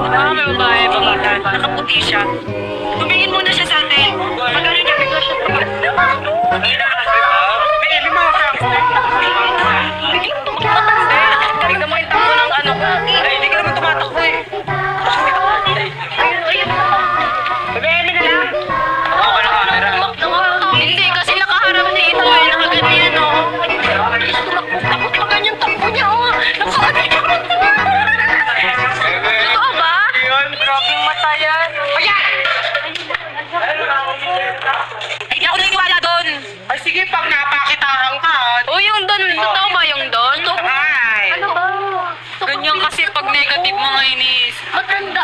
May babae, nakaputi siya. Tumingin muna siya sa atin. Magano niya, bigla siya tumingin. May mga pranks na. Biglang tumatakbo. Tignan mo yung takbo ng ano ko. Ay, hindi ka naman tumatakbo eh. Ayun. Bebe, na lang. Oo, ka na camera. Hindi, kasi nakaharap dito eh. Nakaganyan o. Takot pa ganyan takbo niya o. Nakaano niya. Totoo ba? Yun, grabing mata yan. Ayan! Ay, di ako naniniwala doon. Ay, sige, pag napakitahan ka. O, yung doon. Totoo ba yung doon? Ay. Ano ba? Ganyan kasi pag negative mga inis. Matanda.